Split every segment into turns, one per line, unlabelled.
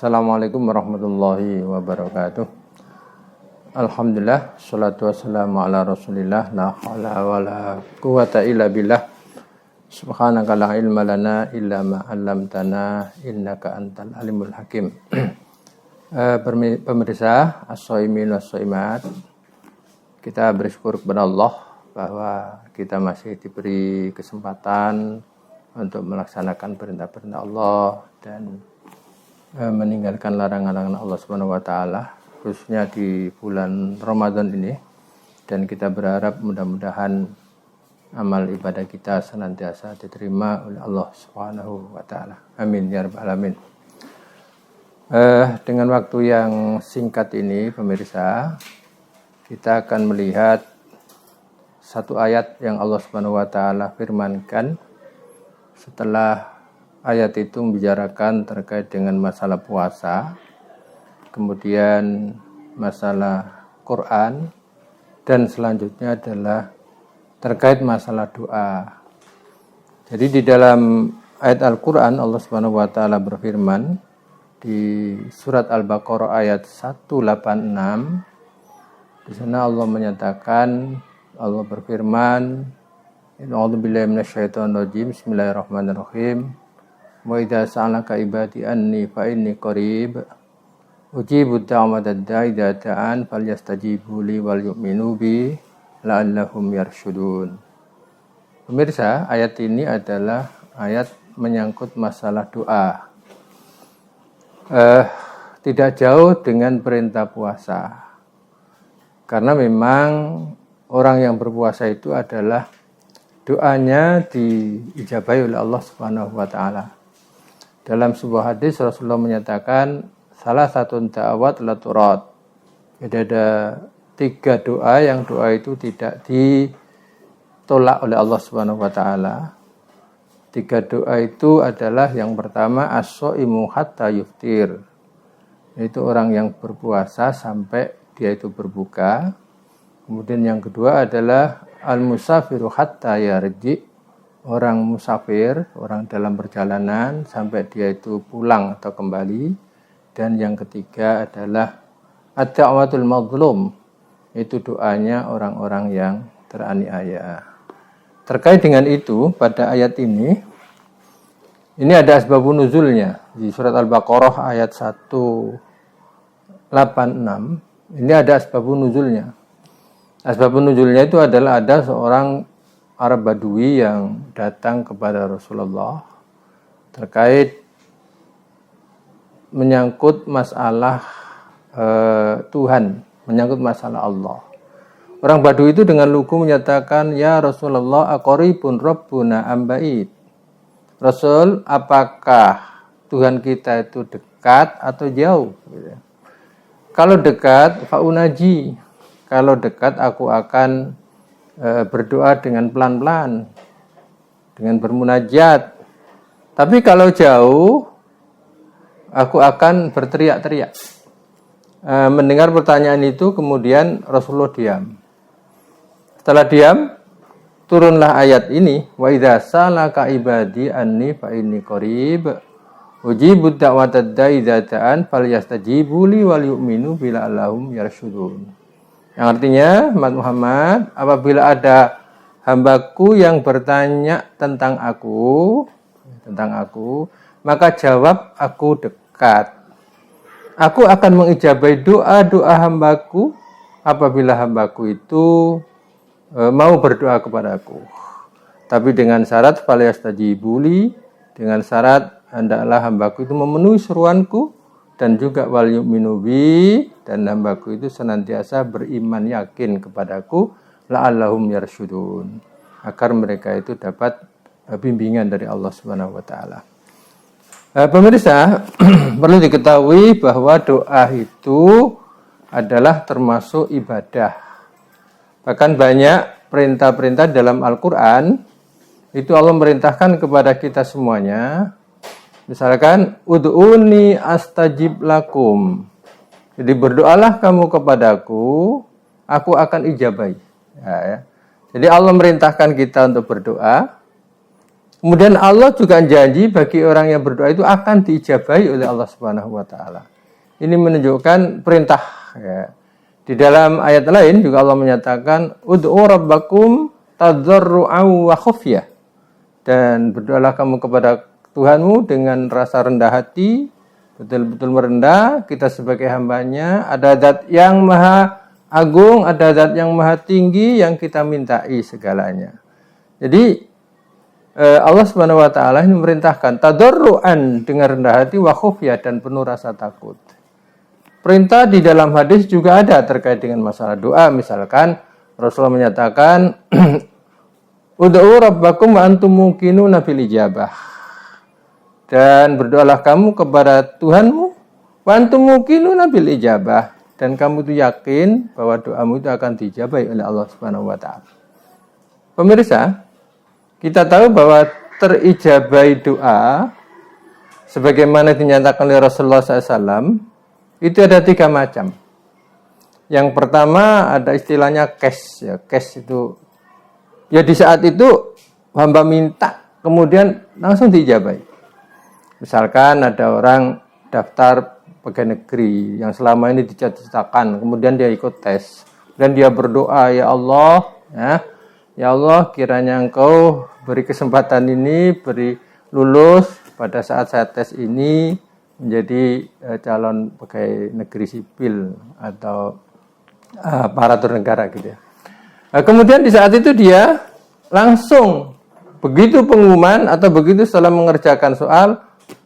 Assalamualaikum warahmatullahi wabarakatuh. Alhamdulillah, salatu wassalamu ala rasulillah, la hawla wa la quwata illa billah. Subhanaka la ilma lana illa ma 'allamtana innaka antal alimul hakim. Pemirsa as-shaimin was-shaimat, kita bersyukur kepada Allah bahwa kita masih diberi kesempatan untuk melaksanakan perintah-perintah Allah dan meninggalkan larangan-larangan Allah Subhanahu wa taala, khususnya di bulan Ramadan ini, dan kita berharap mudah-mudahan amal ibadah kita senantiasa diterima oleh Allah Subhanahu wa taala. Amin ya rabbal alamin. Dengan waktu yang singkat ini, pemirsa, kita akan melihat satu ayat yang Allah Subhanahu wa taala firmankan setelah ayat itu membicarakan terkait dengan masalah puasa, kemudian masalah Quran, dan selanjutnya adalah terkait masalah doa. Jadi di dalam ayat Al-Quran Allah Subhanahu wa taala berfirman di surat Al-Baqarah ayat 186. Di sana Allah menyatakan, Allah berfirman, A'udzubillahi minasyaitonirrajim, bismillahirrahmanirrahim. Wa idza sa'alaka ibadi anni fa inni qarib ujibu da'watad da'i idza da'an falyastajibu li wal yu'minu bi la'allahum yarshudun. Pemirsa, ayat ini adalah ayat menyangkut masalah doa. Tidak jauh dengan perintah puasa. Karena memang orang yang berpuasa itu adalah doanya diijabahi oleh Allah Subhanahu wa taala. Dalam sebuah hadis Rasulullah menyatakan salah satu da'wat la turad. Jadi ada 3 doa yang doa itu tidak ditolak oleh Allah Subhanahu wa taala. 3 doa itu adalah yang pertama as-shaimu hatta yuftir. Yaitu orang yang berpuasa sampai dia itu berbuka. Kemudian yang kedua adalah al-musafiru hatta yarji. Orang musafir, orang dalam perjalanan sampai dia itu pulang atau kembali. Dan yang ketiga adalah ad-da'watul mazlum, itu doanya orang-orang yang teraniaya. Terkait dengan itu, pada ayat ini ada asbabun nuzulnya. Di surat Al-Baqarah ayat 186, ini ada asbabun nuzulnya. Asbabun nuzulnya itu adalah ada seorang Arab Badui yang datang kepada Rasulullah terkait menyangkut masalah Tuhan, menyangkut masalah Allah. Orang Badui itu dengan lugu menyatakan, "Ya Rasulullah, aqaribun rabbuna am ba'id?" Rasul, apakah Tuhan kita itu dekat atau jauh? Kalau dekat, fa'unaji. Kalau dekat, aku akan berdoa dengan pelan-pelan, dengan bermunajat. Tapi kalau jauh, aku akan berteriak-teriak. Mendengar pertanyaan itu, kemudian Rasulullah diam. Setelah diam, turunlah ayat ini, wa idza salaka ibadi anni fa inni qarib ujibu da'watad da'i idza da'an falyastajibu li wal yu'minu bila allahum yarshudun. Yang artinya, Muhammad, apabila ada hambaku yang bertanya tentang aku, maka jawab, aku dekat. Aku akan mengijabahi doa-doa hambaku apabila hambaku itu mau berdoa kepadaku. Tapi dengan syarat falyastajibuli, dengan syarat hendaklah hambaku itu memenuhi seruanku, dan juga wal yu'minu bi, dan hambaku itu senantiasa beriman yakin kepadaku, la'allahum yarshudun, agar mereka itu dapat bimbingan dari Allah Subhanahu wa taala. Pemirsa, perlu diketahui bahwa doa itu adalah termasuk ibadah. Bahkan banyak perintah-perintah dalam Al-Quran itu Allah merintahkan kepada kita semuanya. Misalkan, ud'uni astajib lakum. Jadi berdoalah kamu kepadaku, aku akan ijabahi. Ya. Jadi Allah merintahkan kita untuk berdoa. Kemudian Allah juga janji bagi orang yang berdoa itu akan diijabahi oleh Allah Subhanahu wa taala. Ini menunjukkan perintah ya. Di dalam ayat lain juga Allah menyatakan ud'u rabbakum tadarru'an wa khufyah. Dan berdoalah kamu kepada Tuhanmu dengan rasa rendah hati, betul-betul merendah. Kita sebagai hambanya, ada zat yang maha agung, ada zat yang maha tinggi yang kita mintai segalanya. Jadi Allah Subhanahu wa taala ini memerintahkan tadarruan dengan rendah hati wa khufyah dan penuh rasa takut. Perintah di dalam hadis juga ada terkait dengan masalah doa. Misalkan Rasulullah menyatakan ud'u rabbakum wa antum muqinuna bil ijabah. Dan berdoalah kamu kepada Tuhanmu wa antum muqinuna bil ijabah, dan kamu itu yakin bahwa doamu itu akan diijabahi oleh Allah Subhanahu wa taala. Pemirsa, kita tahu bahwa terijabai doa sebagaimana dinyatakan oleh Rasulullah SAW itu ada 3 macam. Yang pertama ada istilahnya cash ya. Cash itu ya di saat itu hamba minta kemudian langsung diijabai. Misalkan ada orang daftar pegawai negeri yang selama ini dicita-citakan, kemudian dia ikut tes dan dia berdoa, ya Allah ya Allah, kiranya Engkau beri kesempatan ini, beri lulus pada saat saya tes ini menjadi calon pegawai negeri sipil atau aparatur negara gitu ya. Kemudian di saat itu dia langsung begitu pengumuman atau begitu setelah mengerjakan soal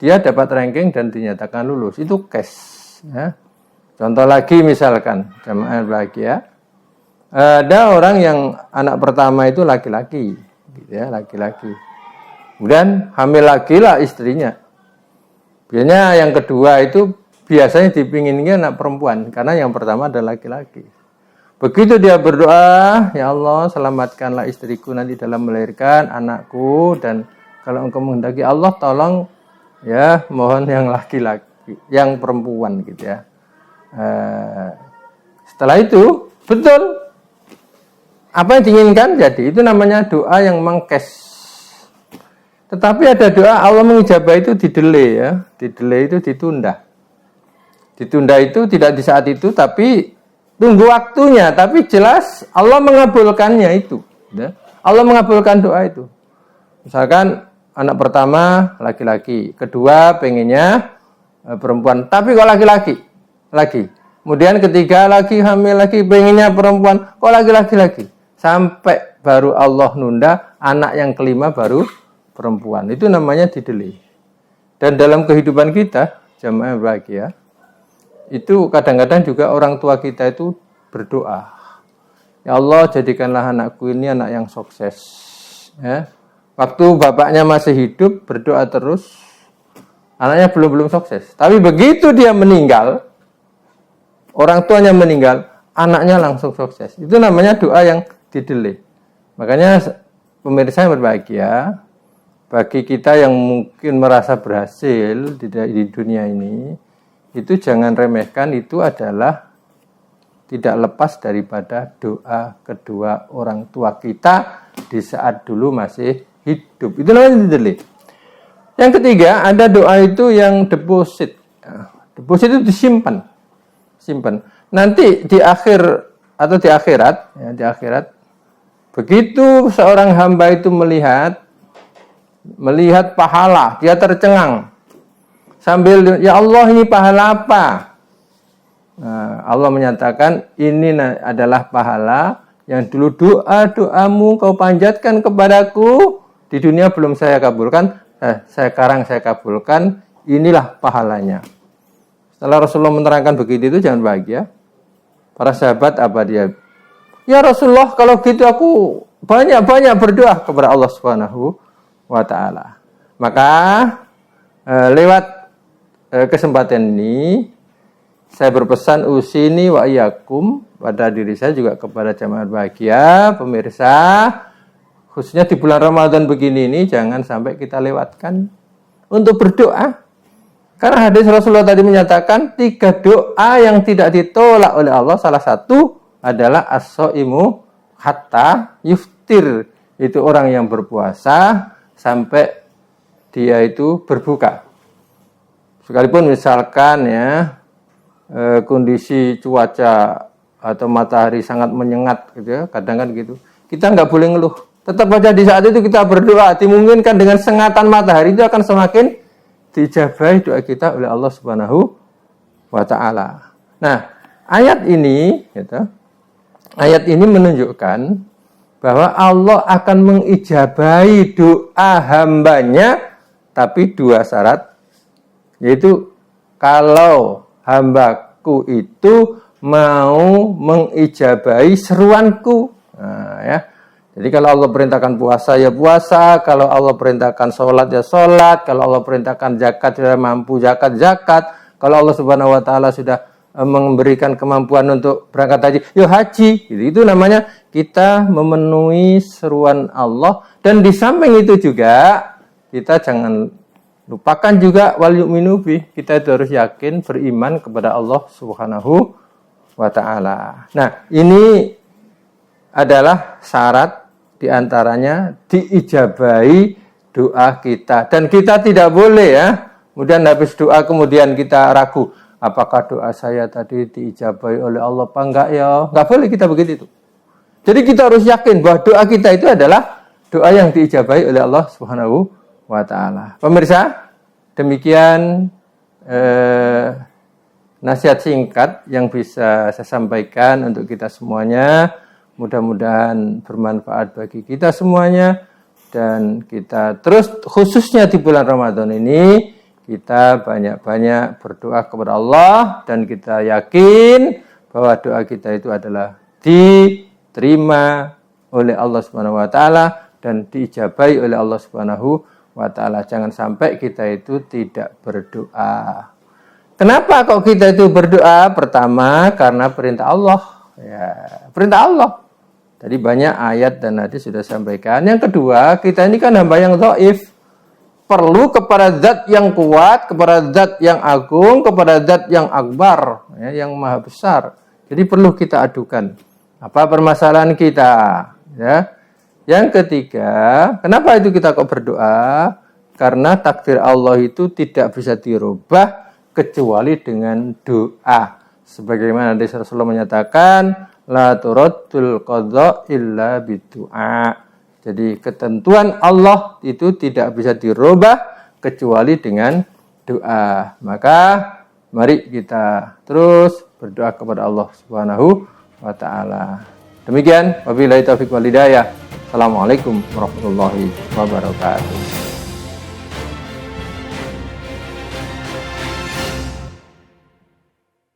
dia dapat ranking dan dinyatakan lulus. Itu cash ya. Contoh lagi misalkan jamaah bahagia, ada orang yang anak pertama itu laki-laki gitu ya, laki-laki. Kemudian hamil lagi lah istrinya. Biasanya yang kedua itu biasanya dipinginkan anak perempuan karena yang pertama adalah laki-laki. Begitu dia berdoa, ya Allah selamatkanlah istriku nanti dalam melahirkan anakku, dan kalau Engkau menghendaki Allah tolong ya mohon yang laki-laki, yang perempuan gitu ya. Setelah itu betul apa yang diinginkan jadi, itu namanya doa yang mengkes. Tetapi ada doa Allah mengijabah itu didelay ya, didelay itu ditunda. Ditunda itu tidak di saat itu tapi tunggu waktunya, tapi jelas Allah mengabulkannya itu. Ya. Allah mengabulkan doa itu. Misalkan anak pertama laki-laki, kedua pengennya perempuan, tapi kok laki-laki lagi. Kemudian ketiga lagi hamil lagi, pengennya perempuan, kok laki-laki lagi. Sampai baru Allah nunda, anak yang kelima baru perempuan. Itu namanya didelay. Dan dalam kehidupan kita, jamaah bahagia, itu kadang-kadang juga orang tua kita itu berdoa. Ya Allah, jadikanlah anakku ini anak yang sukses. Ya. Waktu bapaknya masih hidup, berdoa terus, anaknya belum sukses. Tapi begitu dia meninggal, orang tuanya meninggal, anaknya langsung sukses. Itu namanya doa yang didelay. Makanya pemirsa yang berbahagia, bagi kita yang mungkin merasa berhasil di dunia ini, itu jangan remehkan, itu adalah tidak lepas daripada doa kedua orang tua kita di saat dulu masih hidup. Itu namanya didelay. Yang ketiga, ada doa itu yang deposit. Deposit itu disimpan. Simpan. Nanti di akhir atau di akhirat, ya, di akhirat, begitu seorang hamba itu melihat pahala, dia tercengang. Sambil, ya Allah ini pahala apa? Nah, Allah menyatakan ini adalah pahala yang dulu doa-doamu kau panjatkan kepadaku di dunia belum saya kabulkan. Sekarang saya kabulkan, inilah pahalanya. Setelah Rasulullah menerangkan begitu itu jangan bahagia. Para sahabat apa dia? Ya Rasulullah, kalau gitu aku banyak-banyak berdoa kepada Allah Subhanahu wa taala. Maka lewat kesempatan ini saya berpesan usini wa iyyakum pada diri saya juga kepada jamaah bahagia, pemirsa, khususnya di bulan Ramadan begini ini jangan sampai kita lewatkan untuk berdoa. Karena hadis Rasulullah tadi menyatakan 3 doa yang tidak ditolak oleh Allah, salah satu adalah as-shaimu hatta yuftir. Itu orang yang berpuasa sampai dia itu berbuka. Sekalipun misalkan ya kondisi cuaca atau matahari sangat menyengat gitu ya, kadang kan gitu. Kita nggak boleh ngeluh. Tetap aja di saat itu kita berdoa, dimungkinkan dengan sengatan matahari itu akan semakin diijabahi doa kita oleh Allah Subhanahu wa taala. Nah, ayat ini gitu, ayat ini menunjukkan bahwa Allah akan mengijabahi doa hambanya, tapi dua syarat, yaitu kalau hambaku itu mau mengijabahi seruanku. Nah, ya. Jadi kalau Allah perintahkan puasa ya puasa, kalau Allah perintahkan sholat ya sholat, kalau Allah perintahkan zakat sudah mampu zakat, kalau Allah Subhanahu wa taala sudah memberikan kemampuan untuk berangkat haji, ya haji. Itu namanya kita memenuhi seruan Allah. Dan di samping itu juga kita jangan lupakan juga wal yu'minu bih. Kita itu harus yakin beriman kepada Allah Subhanahu wa taala. Nah, ini adalah syarat diantaranya diijabahi doa kita. Dan kita tidak boleh ya, kemudian habis doa kemudian kita ragu, apakah doa saya tadi diijabahi oleh Allah apa enggak ya? Enggak boleh kita begitu. Jadi kita harus yakin bahwa doa kita itu adalah doa yang diijabahi oleh Allah Subhanahu wa taala. Pemirsa, demikian nasihat singkat yang bisa saya sampaikan untuk kita semuanya. Mudah-mudahan bermanfaat bagi kita semuanya, dan kita terus khususnya di bulan Ramadan ini kita banyak-banyak berdoa kepada Allah, dan kita yakin bahwa doa kita itu adalah diterima oleh Allah Subhanahu wa taala dan diijabahi oleh Allah Subhanahu wa taala. Jangan sampai kita itu tidak berdoa. Kenapa kok kita itu berdoa? Pertama, karena perintah Allah. Ya, perintah Allah. Tadi banyak ayat dan hadis sudah sampaikan. Yang kedua, kita ini kan hamba yang dhaif. Perlu kepada zat yang kuat, kepada zat yang agung, kepada zat yang akbar, ya, yang maha besar. Jadi perlu kita adukan apa permasalahan kita. Ya. Yang ketiga, kenapa itu kita kok berdoa? Karena takdir Allah itu tidak bisa dirubah kecuali dengan doa. Sebagaimana Rasulullah menyatakan, la turaddul qadha illa bidu'a. Jadi ketentuan Allah itu tidak bisa dirubah kecuali dengan doa. Maka mari kita terus berdoa kepada Allah Subhanahu wa taala. Demikian, wabillahi taufiq wal hidayah. Assalamualaikum warahmatullahi wabarakatuh.